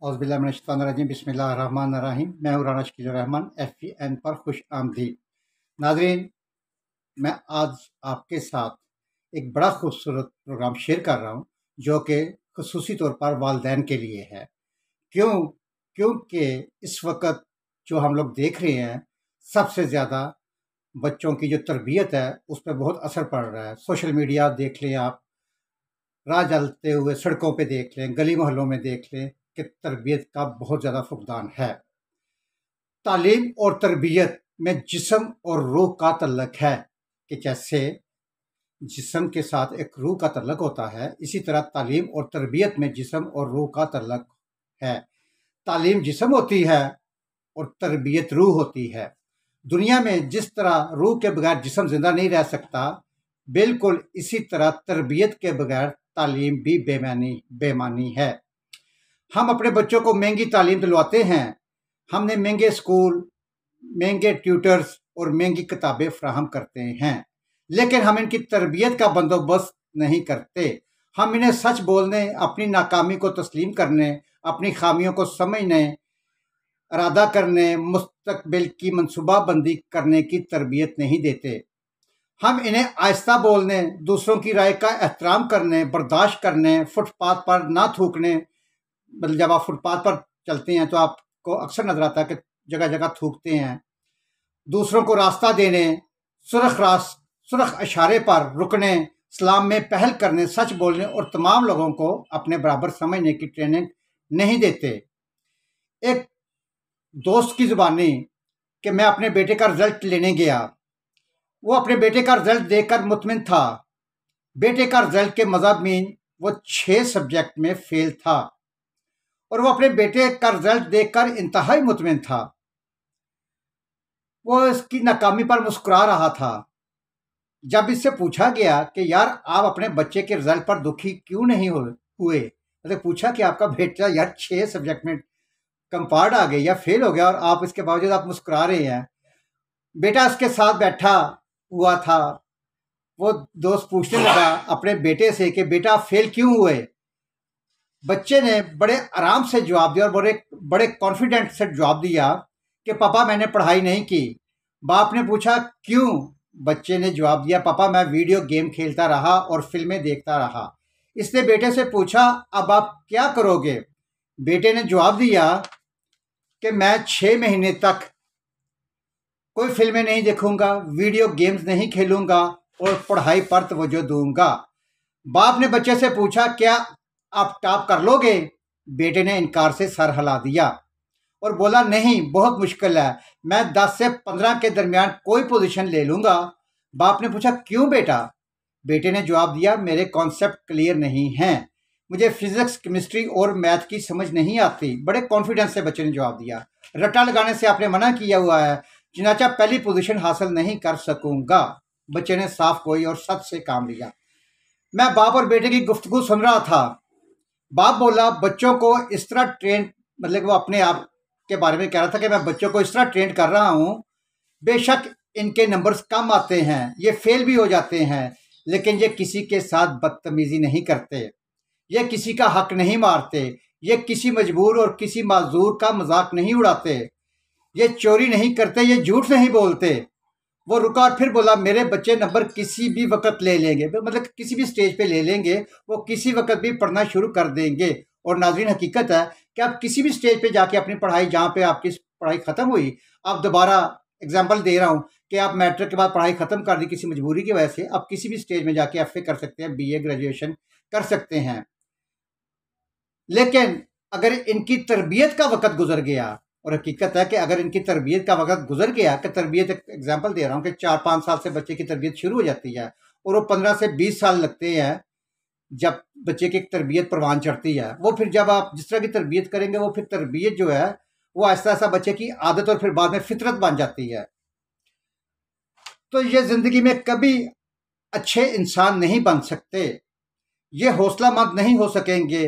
औज़ुबिल्लाहिमिनश्शैतानिर्रजीम बिस्मिल्लाहिर्रहमानिर्रहीम। मैं हूँ राना शकील रहमान, FVN पर खुश आमदीद। नाज़रीन, मैं आज आपके साथ एक बड़ा खूबसूरत प्रोग्राम शेयर कर रहा हूँ जो कि ख़ुसूसी तौर पर वालिदैन के लिए है। क्यों? क्योंकि इस वक्त जो हम लोग देख रहे हैं, सबसे ज़्यादा बच्चों की जो तरबियत है उस पर बहुत असर पड़ रहा है। सोशल मीडिया देख लें, आप राह चलते हुए सड़कों पे देख लें, गली मोहल्लों में देख लें कि तरबियत का बहुत ज़्यादा फुकदान है। तालीम और तरबियत में जिस्म और रूह का तल्लक है कि जैसे जिस्म के साथ एक रूह का तल्लक होता है, इसी तरह तालीम और तरबियत में जिस्म और रूह का तल्लक है। तालीम जिस्म होती है और तरबियत रूह होती है। दुनिया में जिस तरह रूह के बगैर जिस्म जिंदा नहीं रह सकता, बिल्कुल इसी तरह तरबियत के बगैर तालीम भी बेमानी है। हम अपने बच्चों को महंगी तालीम दिलवाते हैं। हमने महंगे स्कूल, महंगे ट्यूटर्स और महंगी किताबें फराहम करते हैं, लेकिन हम इनकी तरबियत का बंदोबस्त नहीं करते। हम इन्हें सच बोलने, अपनी नाकामी को तस्लीम करने, अपनी खामियों को समझने, इरादा करने, मुस्तकबिल की मनसूबाबंदी करने की तरबियत नहीं देते। हम इन्हें आहिस्ता बोलने, दूसरों की राय का एहतराम करने, बर्दाश्त करने, फुटपाथ पर ना थूकने, मतलब जब आप फुटपाथ पर चलते हैं तो आपको अक्सर नजर आता है कि जगह जगह थूकते हैं। दूसरों को रास्ता देने, सुरख इशारे पर रुकने, सलाम में पहल करने, सच बोलने और तमाम लोगों को अपने बराबर समझने की ट्रेनिंग नहीं देते। एक दोस्त की जुबानी कि मैं अपने बेटे का रिजल्ट लेने गया, वो अपने बेटे का रिजल्ट देखकर मुतमिन था। बेटे का रिजल्ट के मज़ामीन वो 6 सब्जेक्ट में फेल था और वो अपने बेटे का रिजल्ट देखकर इंतहाई मुतमिन था। वो इसकी नाकामी पर मुस्कुरा रहा था। जब इससे पूछा गया कि यार आप अपने बच्चे के रिजल्ट पर दुखी क्यों नहीं हुए, तो पूछा कि आपका बेटा यार 6 सब्जेक्ट में कम पार्ट आ गए या फेल हो गया और आप इसके बावजूद आप मुस्कुरा रहे हैं। बेटा उसके साथ बैठा हुआ था। वो दोस्त पूछने लगा अपने बेटे से कि बेटा फेल क्यों हुए। बच्चे ने बड़े आराम से जवाब दिया और बड़े कॉन्फिडेंट से जवाब दिया कि पापा मैंने पढ़ाई नहीं की। बाप ने पूछा क्यों? बच्चे ने जवाब दिया पापा मैं वीडियो गेम खेलता रहा और फिल्में देखता रहा। इसने बेटे से पूछा अब आप क्या करोगे? बेटे ने जवाब दिया कि मैं 6 महीने तक कोई फिल्में नहीं देखूंगा, वीडियो गेम्स नहीं खेलूंगा और पढ़ाई पर तवज्जो दूंगा। बाप ने बच्चे से पूछा क्या आप टॉप कर लोगे? बेटे ने इनकार से सर हिला दिया और बोला नहीं, बहुत मुश्किल है, मैं 10 से 15 के दरमियान कोई पोजीशन ले लूंगा। बाप ने पूछा क्यों बेटा? बेटे ने जवाब दिया मेरे कॉन्सेप्ट क्लियर नहीं हैं, मुझे फिजिक्स, केमिस्ट्री और मैथ की समझ नहीं आती। बड़े कॉन्फिडेंस से बच्चे ने जवाब दिया। रट्टा लगाने से आपने मना किया हुआ है, चुनाचा पहली पोजीशन हासिल नहीं कर सकूंगा। बच्चे ने साफ गोई और सच से काम लिया। मैं बाप और बेटे की गुफ्तगू सुन रहा था। बाप बोला बच्चों को इस तरह ट्रेन, मतलब वो अपने आप के बारे में कह रहा था कि मैं बच्चों को इस तरह ट्रेन कर रहा हूँ, बेशक इनके नंबर्स कम आते हैं, ये फेल भी हो जाते हैं, लेकिन ये किसी के साथ बदतमीजी नहीं करते, ये किसी का हक नहीं मारते, ये किसी मजबूर और किसी माजूर का मजाक नहीं उड़ाते, ये चोरी नहीं करते, ये झूठ नहीं बोलते। वो रुका और फिर बोला मेरे बच्चे नंबर किसी भी वक्त ले लेंगे, मतलब किसी भी स्टेज पे ले लेंगे, वो किसी वक्त भी पढ़ना शुरू कर देंगे। और नाज़रीन हकीकत है कि आप किसी भी स्टेज पे जाके अपनी पढ़ाई, जहाँ पे आपकी पढ़ाई ख़त्म हुई, आप दोबारा एग्जाम्पल दे रहा हूँ कि आप मैट्रिक के बाद पढ़ाई ख़त्म कर दी किसी मजबूरी की वजह से, आप किसी भी स्टेज में जाके FA कर सकते हैं, BA ग्रेजुएशन कर सकते हैं। लेकिन अगर इनकी तरबियत का वक़्त गुजर गया, और हकीकत है कि अगर इनकी तरबियत का वक़्त गुजर गया, कि तरबियत एक एग्जाम्पल दे रहा हूँ कि 4-5 साल से बच्चे की तरबियत शुरू हो जाती है और वो 15 से 20 साल लगते हैं जब बच्चे की तरबियत परवान चढ़ती है। वो फिर जब आप जिस तरह की तरबियत करेंगे, वो फिर तरबियत जो है वो ऐसा ऐसा बच्चे की आदत और फिर बाद में फितरत बन जाती है। तो ये ज़िंदगी में कभी अच्छे इंसान नहीं बन सकते, ये हौसलामंद नहीं हो सकेंगे।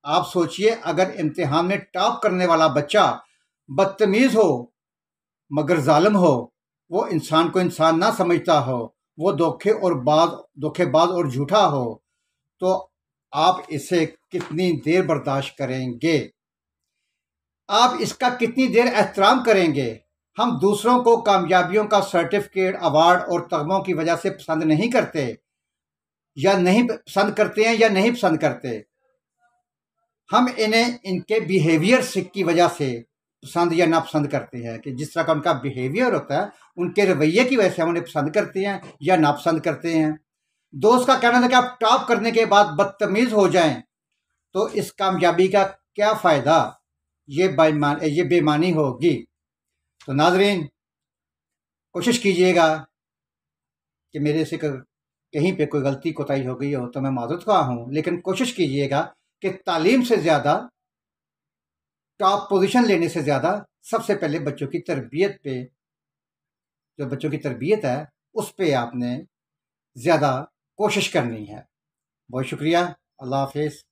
आप सोचिए अगर इम्तिहान में टॉप करने वाला बच्चा बदतमीज हो मगर जालिम हो, वो इंसान को इंसान ना समझता हो, वो धोखेबाज और झूठा हो, तो आप इसे कितनी देर बर्दाश्त करेंगे? आप इसका कितनी देर एहतराम करेंगे? हम दूसरों को कामयाबियों का सर्टिफिकेट, अवार्ड और तगमों की वजह से पसंद नहीं करते, या नहीं पसंद करते हैं या नहीं पसंद करते। हम इन्हें इनके बिहेवियर की वजह से पसंद या नापसंद करते हैं, कि जिस तरह का उनका बिहेवियर होता है, उनके रवैये की वजह से हम उन्हें पसंद करते हैं या नापसंद करते हैं। दोस्त का कहना था कि आप टॉप करने के बाद बदतमीज हो जाएं तो इस कामयाबी का क्या फ़ायदा? ये बेईमानी होगी। तो नाजरीन, कोशिश कीजिएगा कि मेरे से कहीं पे कोई गलती कोताही हो गई हो तो मैं माजूद ख़्वाह हूँ, लेकिन कोशिश कीजिएगा कि तालीम से ज़्यादा, टॉप पोजीशन लेने से ज़्यादा, सबसे पहले बच्चों की तरबियत पे, जो बच्चों की तरबियत है उस पे आपने ज़्यादा कोशिश करनी है। बहुत शुक्रिया। अल्लाह हाफिज़।